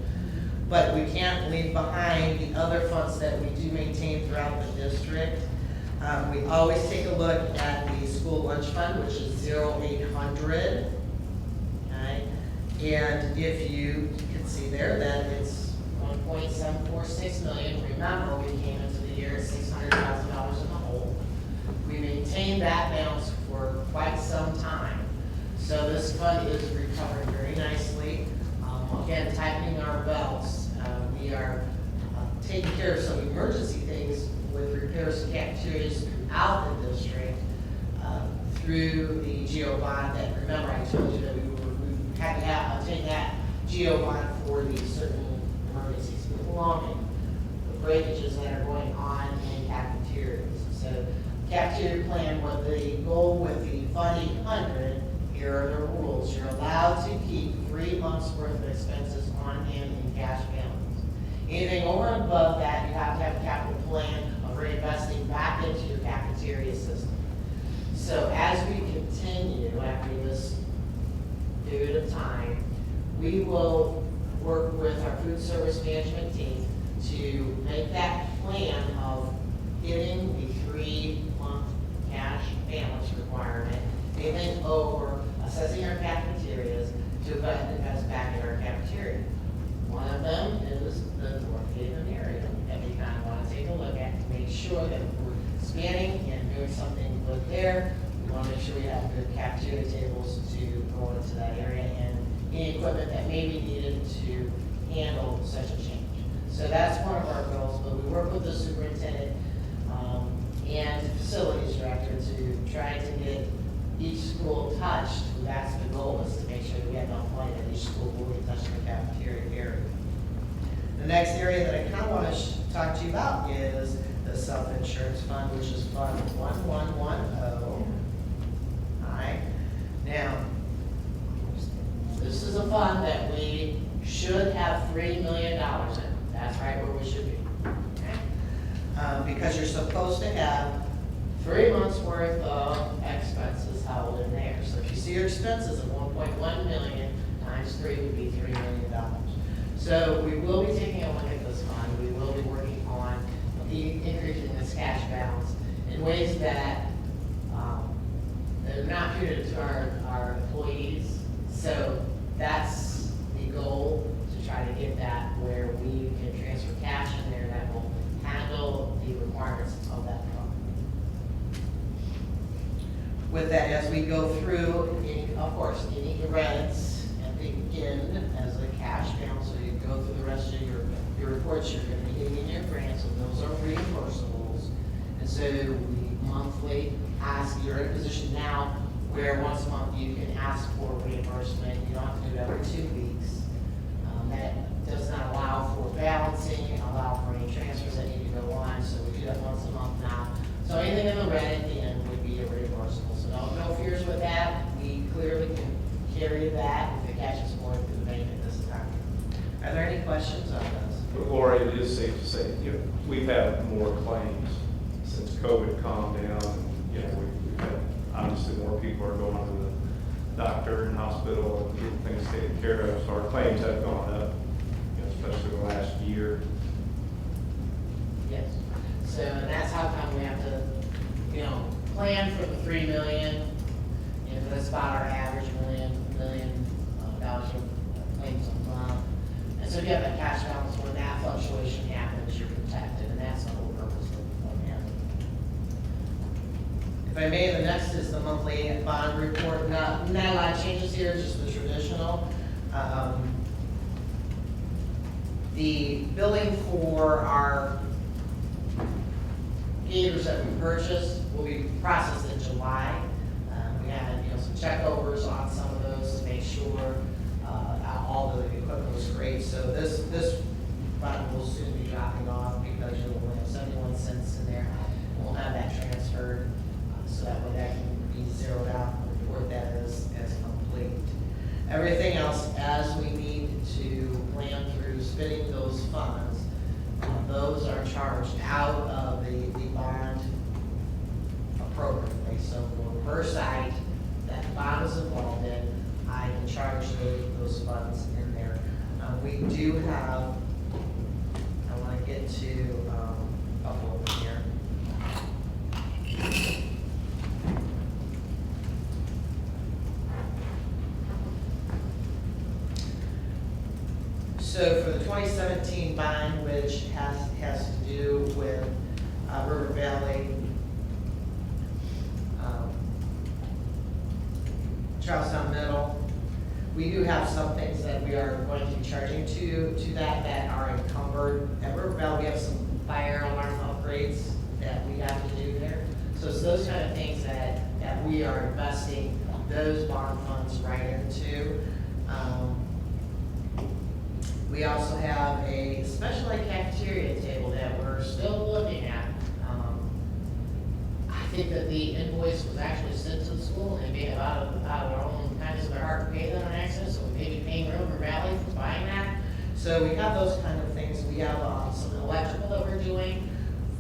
But we can't leave behind the other funds that we do maintain throughout the district. We always take a look at the school lunch fund, which is 0800. Okay? And if you can see there that it's 1.746 million. Remember, we came into the year at $600,000 in the hole. We maintained that balance for quite some time. So this fund is recovering very nicely. Again, tightening our belts. We are taking care of some emergency things with repairs to cafeterias throughout the district through the GO bond that, remember, I told you that we had to obtain that GO bond for the certain emergencies belonging, the breakages that are going on in cafeterias. So cafeteria plan, what the goal with the Fund 800, here are the rules. You're allowed to keep 3 months worth of expenses on hand in cash balance. Anything over and above that, you have to have a capital plan of reinvesting back into your cafeteria system. So as we continue after this period of time, we will work with our food service management team to make that plan of hitting the 3-month cash balance requirement, they then over assessing our cafeterias to invest back in our cafeteria. One of them is the North Haven area that we kind of want to take a look at to make sure that we're expanding and doing something good there. We want to make sure we have good cafeteria tables to go into that area and any equipment that may be needed to handle such a change. So that's one of our goals, but we work with the superintendent and facilities director to try to get each school touched. That's the goal, is to make sure that we have enough money that each school will be touching the cafeteria area. The next area that I kind of want to talk to you about is the self-insurance fund, which is Fund 1110. All right. Now, this is a fund that we should have $3 million in. That's right where we should be. Okay? Because you're supposed to have 3 months worth of expenses held in there. So if you see your expenses of 1.1 million times 3 would be $3 million. So we will be taking a look at this fund. We will be working on increasing this cash balance in ways that they're not punitive to our employees. So that's the goal, to try to get that where we can transfer cash in there that will handle the requirements of that fund. With that, as we go through, of course, any credits at the end as a cash balance, so you go through the rest of your reports, you're going to be getting your grants, and those are reimbursables. And so we monthly ask, you're in a position now where once a month you can ask for reimbursement. You don't have to do it every 2 weeks. That does not allow for balancing, allow for any transfers that need to go on, so we do that once a month now. So anything in the red at the end would be a reimbursable. So no fears with that. We clearly can carry that if the cash is more through the bank at this time. Are there any questions on this? But Laura, it is safe to say, we've had more claims since COVID calmed down. We've had, obviously, more people are going to the doctor and hospital and getting things taken care of. So our claims have gone up, especially the last year. Yes. So, and that's how come we have to, plan for the $3 million. That's about our average million dollars of claims a month. And so if you have that cash balance, when that fluctuation happens, you're protected, and that's the whole purpose of the plan. If I may, the next is the monthly bond report. Not a lot of changes here, just the traditional. The billing for our gators that we purchased will be processed in July. We had some checkovers on some of those to make sure all the equipment was great. So this bond will soon be dropping off because you'll only have 71 cents in there. We'll have that transferred so that way that can be zeroed out and report that as complete. Everything else, as we need to plan through spending those funds, those are charged out of the bond appropriately. So for per site that the bond is involved in, I can charge those funds in there. We do have, I want to get to a couple of them here. So for the 2017 bond, which has to do with River Valley, Charlestown Middle, we do have some things that we are going to be charging to that are encumbered. At River Valley, we have some fire alarm upgrades that we have to do there. So it's those kind of things that we are investing those bond funds right into. We also have a special ed cafeteria table that we're still looking at. I think that the invoice was actually sent to the school, and they may out of our own kindness of their heart pay them an access, so we may be paying River Valley for buying that. So we have those kind of things. We have some electrical that we're doing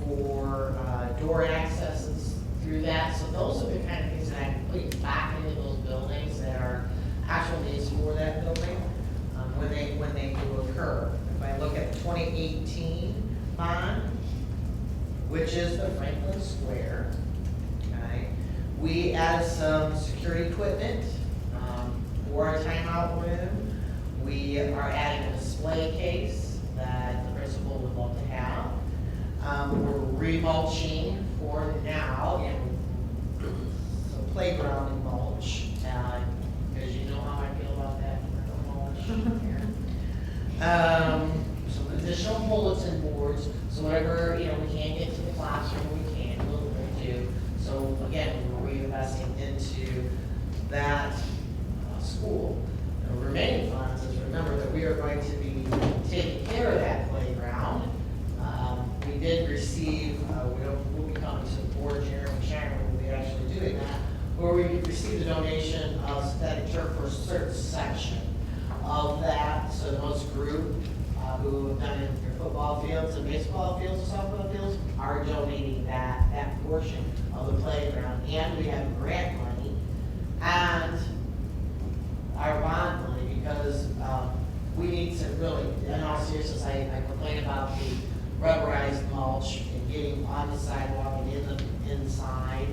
for door accesses through that. So those are the kind of things that I can put back into those buildings that are actual needs for that building. When they do occur. If I look at the 2018 bond, which is the Franklin Square. Okay. We added some security equipment for a timeout room. We are adding a display case that the principal would love to have. We're remulching for now, some playground mulch, because you know how I feel about that mulch here. Some additional bulletin boards, so whatever, we can't get to the classroom, we can, a little bit too. So again, we're reinvesting into that school. The remaining funds is, remember that we are going to be taking care of that playground. We did receive, we'll be coming to the board, Jeremy and Sharon will be actually doing that, where we received a donation of synthetic turf for a certain section of that. So those group who have done it in their football fields and baseball fields and softball fields are donating that portion of the playground. And we have grant money and our bond money, because we need to really, in all seriousness, I complain about the rubberized mulch and getting on the sidewalk and in the inside.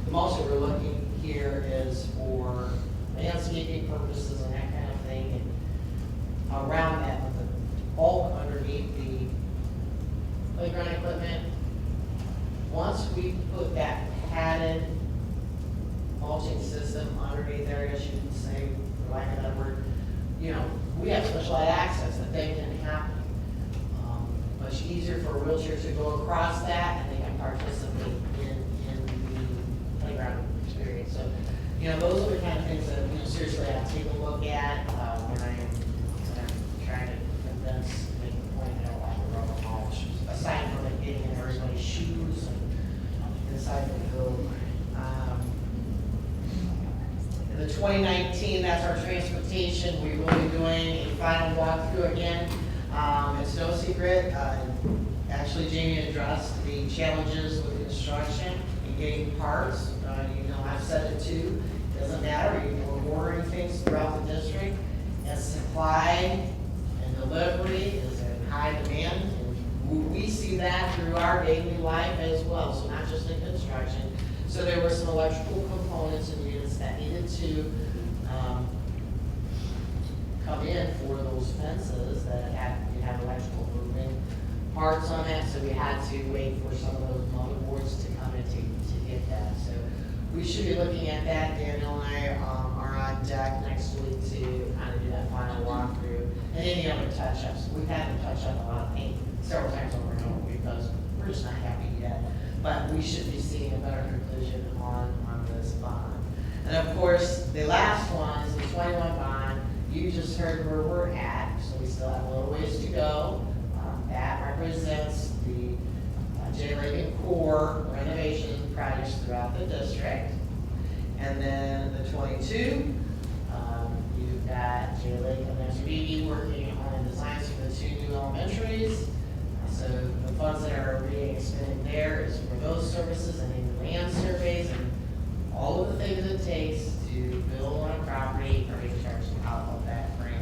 The mulch that we're looking here is for landscaping purposes and that kind of thing, and around that, with the bulk underneath the playground equipment. Once we put that padded mulching system underneath there, I guess you could say, for lack of that word, we have special ed access, that thing can happen. Much easier for a wheelchair to go across that, and they can participate in the playground experience. So, those are the kind of things that, seriously, I'll take a look at when I'm trying to convince, make the point, I don't like the rubber mulch, aside from it getting in everybody's shoes and inside the building. In the 2019, that's our transportation. We will be doing a final walkthrough again. It's no secret. Actually, Jamie addressed the challenges with construction and getting parts. I've said it too. It doesn't matter. We're ordering things throughout the district, and supply and delivery is in high demand. And we see that through our daily life as well, so not just in construction. So there were some electrical components and units that needed to come in for those fences that have electrical moving parts on that, so we had to wait for some of those motherboards to come in to get that. So we should be looking at that. Daniel and I are on deck next week to kind of do that final walkthrough and any other touch-ups. We've had to touch up a lot of paint several times over and over because we're just not happy yet. But we should be seeing a better conclusion on this bond. And of course, the last one is the 21 bond. You just heard where we're at, so we still have a little ways to go. That represents the J-Lake and core renovation projects throughout the district. And then the 22, you've got J-Lake and SBB working on designs for the 2 new elementaries. So the funds that are being expended there is for those services and in demand surveys and all of the things it takes to build on a property or make charges out of that grant.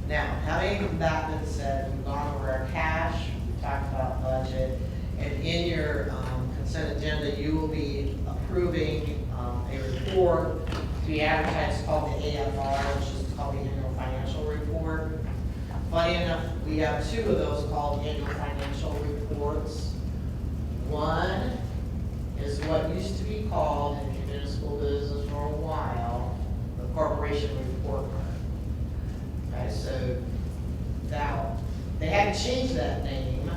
Now, having that been said, we've gone over our cash, we've talked about budget, and in your consent agenda, you will be approving a report to be advertised called the AFR, which is called the Annual Financial Report. Funny enough, we have 2 of those called annual financial reports. One is what used to be called in the municipal business for a while, the corporation report card. Okay, so now, they had to change that name,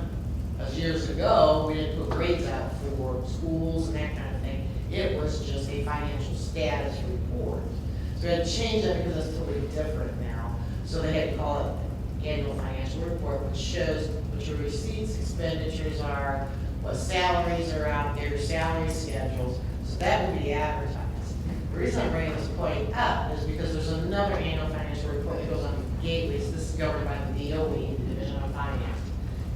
because years ago, we didn't put grades out for schools and that kind of thing. It was just a financial status report. So we had to change that because it's totally different now. So they had to call it annual financial report, which shows what your receipts, expenditures are, what salaries are out there, salary schedules. So that would be advertised. The reason I'm bringing this point up is because there's another annual financial report that goes on Gateways. This is governed by the DOE, the Division of Finance.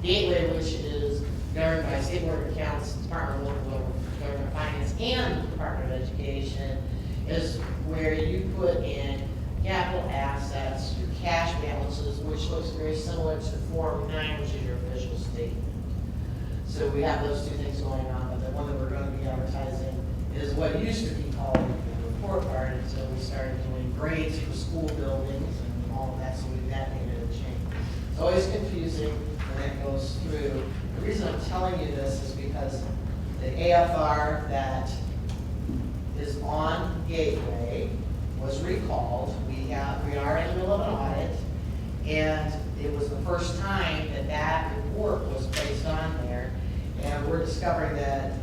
Gateway, which is governed by State Board of Accounts, Department of Local Government of Finance, and the Department of Education, is where you put in capital assets, your cash balances, which looks very similar to Form 9, which is your official statement. So we have those two things going on, but the one that we're going to be advertising is what used to be called the report card until we started doing grades for school buildings and all of that, so that made it a change. It's always confusing when it goes through. The reason I'm telling you this is because the AFR that is on Gateway was recalled. We are in the middle of an audit, and it was the first time that that report was placed on there. And we're discovering that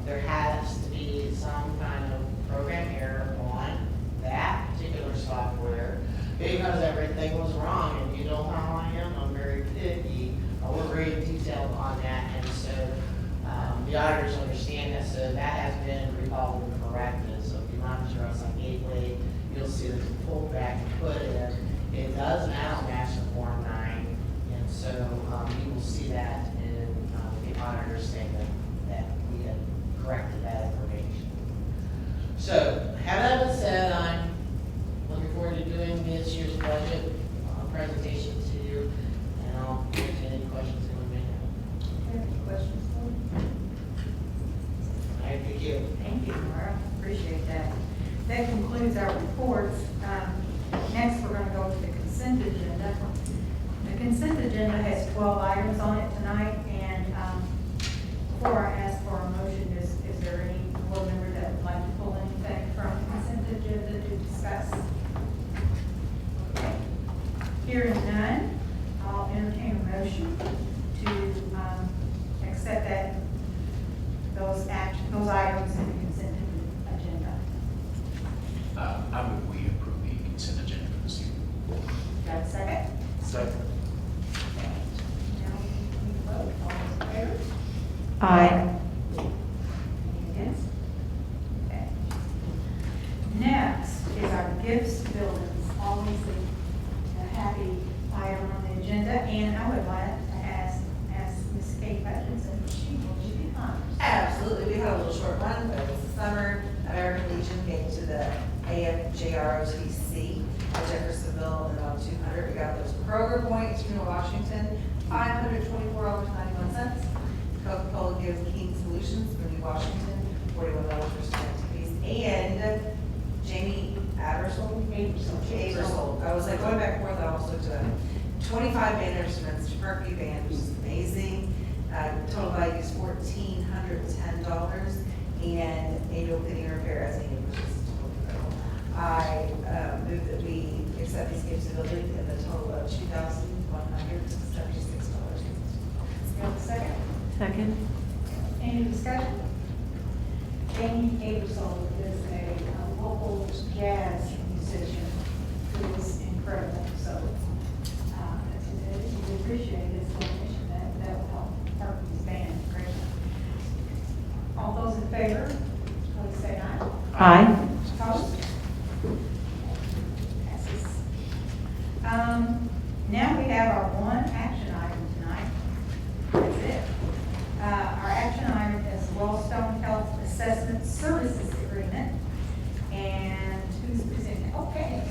there has to be some kind of program error on that particular software because everything was wrong. And you know how I am, I'm very picky. We're very detailed on that, and so the auditors understand that, so that has been recalled and corrected. So if you monitor us on Gateway, you'll see that it's pulled back and put in. It does now match the Form 9, and so you will see that in the auditor's statement that we had corrected that information. So, have that been said, I'm looking forward to doing this year's budget presentation to you, and I'll answer any questions anyone may have. Any questions? Thank you. Thank you, Laura. Appreciate that. That concludes our reports. Next, we're going to go to the consent agenda. The consent agenda has 12 items on it tonight, and before I ask for a motion, is there any board member that would like to pull anything from the consent agenda to discuss? Okay. Hearing none, I'll entertain a motion to accept those items in the consent agenda. I move we approve the consent agenda for this evening. Got a second? Second. Now we vote. All those in favor? Aye. Any against? Okay. Next is our gifts to buildings, always a happy item on the agenda, and I would like to ask Ms. Kate Hutchinson, if she will be honest. Absolutely, we had a little short run, but it was the summer. American Legion came to the AFJROTC at Jeffersonville and about 200. We got those Kroger points from Washington, $524.91. Coca-Cola gives King Solutions from New Washington, $41 for student activities. And Jamie Abersold. I was like going back and forth, I almost looked at 25 band instruments, Sparky Band, which is amazing. Total value is $1,410, and annual cleaning repair as needed, which is totally incredible. I move that we accept these gifts to building in the total of $2,176. Got a second? Second. Any discussion? Jamie Abersole is a local jazz musician who is incredible, so we appreciate his donation. That will help his band greatly. All those in favor, please say aye. Aye. Opposed? Passes. Now we have our one action item tonight. That's it. Our action item is Wellstone Health Assessment Services Agreement. And who's presenting? Okay.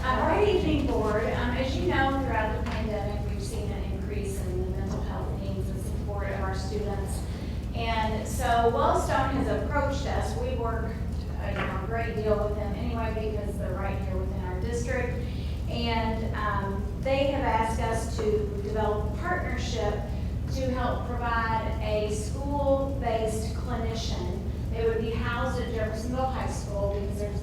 Good evening, Board. As you know, throughout the pandemic, we've seen an increase in the mental health needs and support of our students. And so Wellstone has approached us. We work a great deal with them anyway because they're right here within our district. And they have asked us to develop a partnership to help provide a school-based clinician. They would be housed at Jeffersonville High School because there's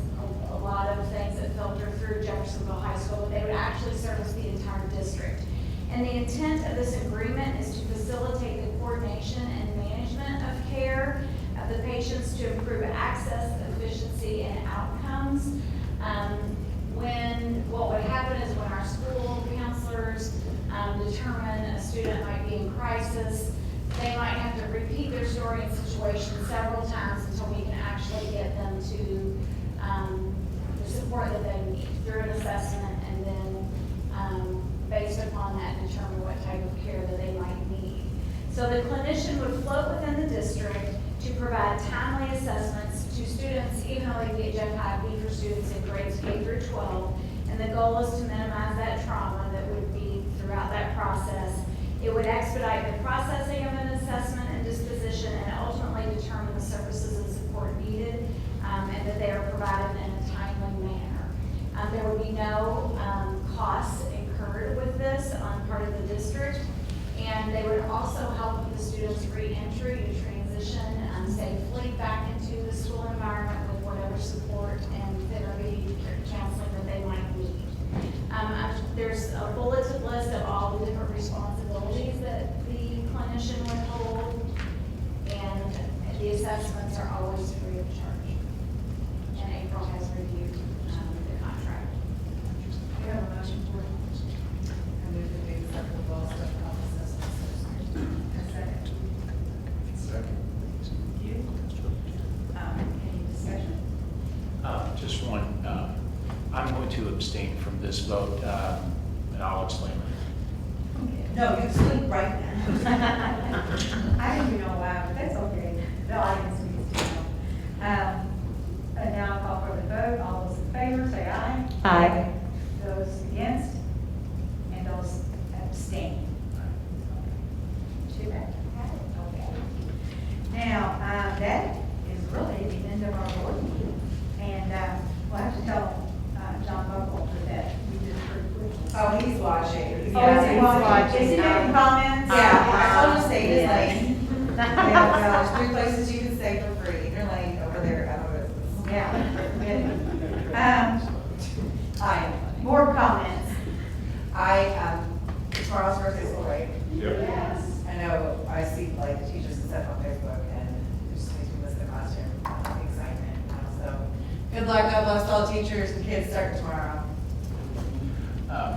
a lot of things that filter through Jeffersonville High School, but they would actually service the entire district. And the intent of this agreement is to facilitate the coordination and management of care of the patients to improve access, efficiency, and outcomes. What would happen is when our school counselors determine a student might be in crisis, they might have to repeat their story and situation several times until we can actually get them to the support that they need through an assessment, and then based upon that, determine what type of care that they might need. So the clinician would float within the district to provide timely assessments to students, even though they get JEF-IB for students in grades K through 12. And the goal is to minimize that trauma that would be throughout that process. It would expedite the processing of an assessment this position and ultimately determine the services and support needed, and that they are provided in a timely manner. There will be no costs incurred with this on part of the district, and they would also help with the students' re-entry to transition safely back into the school environment with whatever support and therapy, counseling that they might need. There's a bulleted list of all the different responsibilities that the clinician would hold, and the assessments are always free of charge. And April has reviewed the contract. We have a motion for it. I move that we accept the Wellstone health assessment. A second. Second. Thank you. Any discussion? Just one, I'm going to abstain from this vote, and I'll explain later. No, you sleep right now. I didn't even know why, but that's okay. The audience needs to know. And now I'll call for the vote. All those in favor, say aye. Aye. Those against, and those abstain. Too bad. Okay. Now, that is really the end of our board meeting. And we'll have to tell John Buckholzer that we did pretty quickly. Oh, he's watching. Is he watching? Is he making comments? Yeah, I told him to stay in his Yeah. lane. Yeah, there's 3 places you can stay for free. In your lane over there, out of it. Yeah. More comments. Tomorrow's birthday school, right? Yep. Yes. I know, I see like the teachers and stuff on Facebook, and it just makes me miss the classroom, the excitement, so. Good luck, God bless all teachers and kids starting tomorrow.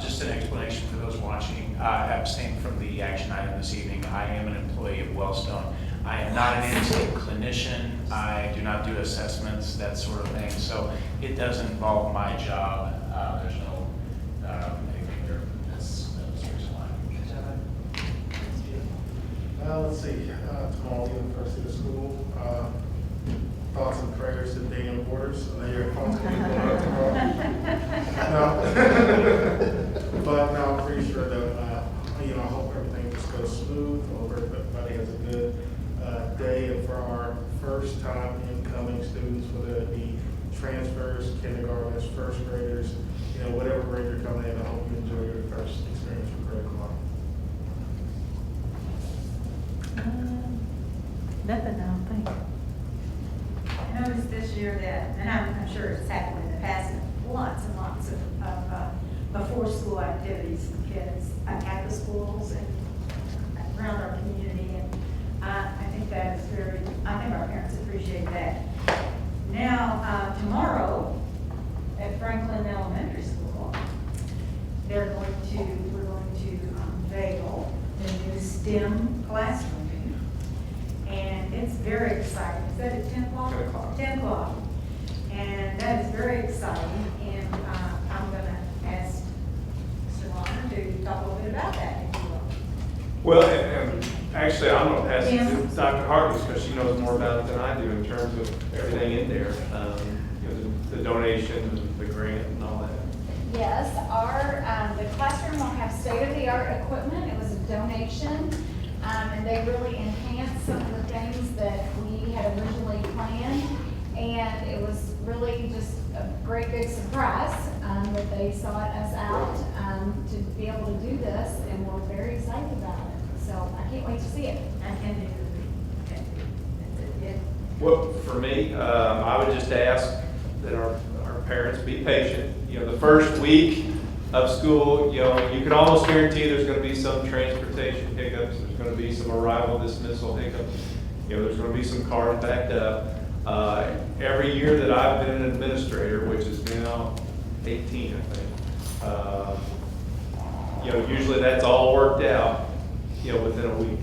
Just an explanation for those watching. I abstain from the action item this evening. I am an employee of Wellstone. I am not an in-state clinician. I do not do assessments, that sort of thing. So it doesn't involve my job. There's no anything there. That's the reason why. Let's see, tomorrow being the first day of school, thoughts and prayers to Daniel Borders. I know you're constantly going out tomorrow. No. But no, I'm pretty sure that, I hope everything just goes smooth. Hope everybody has a good day. And for our first time incoming students, whether it be transfers, kindergartners, first graders, whatever grade you're coming in, I hope you enjoy your first experience with grade club. Nothing, I don't think. I noticed this year that, and I'm sure it's happened in the past, lots and lots of before school activities for kids at the schools and around our community. And I think that is I think our parents appreciate that. Now, tomorrow at Franklin Elementary School, we're going to unveil the new STEM classroom. And it's very exciting. Is that at 10 o'clock? 10 o'clock. 10 o'clock. And that is very exciting. And I'm going to ask Mr. Warner to talk a little bit about that, if you will. Well, and actually, I'm going to pass it Yeah. to Dr. Hartley because she knows more about it than I do in terms of everything in there. The donations and the grant and all that. Yes, the classroom will have state-of-the-art equipment. It was a donation, and they really enhanced some of the things that we had originally planned. And it was really just a great big surprise that they sought us out to be able to do this, and we're very excited about it. So I can't wait to see it. Well, for me, I would just ask that our parents be patient. The first week of school, you can almost guarantee there's going to be some transportation hiccups. There's going to be some arrival dismissal hiccups. There's going to be some cars backed up. Every year that I've been an administrator, which is now 18, I think, usually that's all worked out, within a week.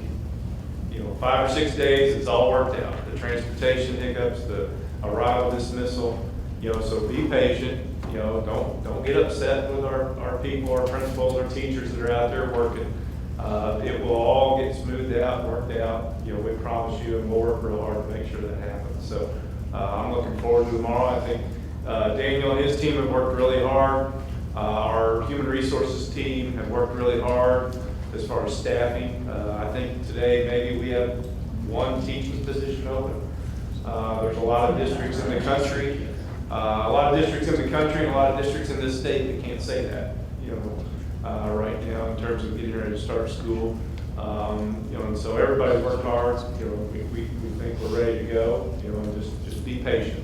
5 or 6 days, it's all worked out. The transportation hiccups, the arrival dismissal, so be patient. Don't get upset with our people, our principals, our teachers that are out there working. It will all get smoothed out, worked out. We promise you, and we'll work real hard to make sure that happens. So I'm looking forward to tomorrow. I think Daniel and his team have worked really hard. Our human resources team have worked really hard as far as staffing. I think today maybe we have one teaching position open. There's a lot of districts in the country, and a lot of districts in this state that can't say that, right now in terms of getting ready to start school. And so everybody's worked hard, we think we're ready to go, and just be patient.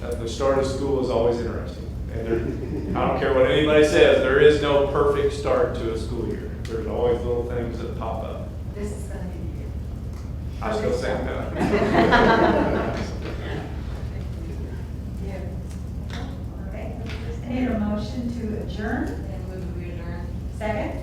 The start of school is always interesting. And I don't care what anybody says, there is no perfect start to a school year. There's always little things that pop up. This is gonna be the year. I still say that. Yeah. Okay, I need a motion to adjourn. And move we adjourn. Second?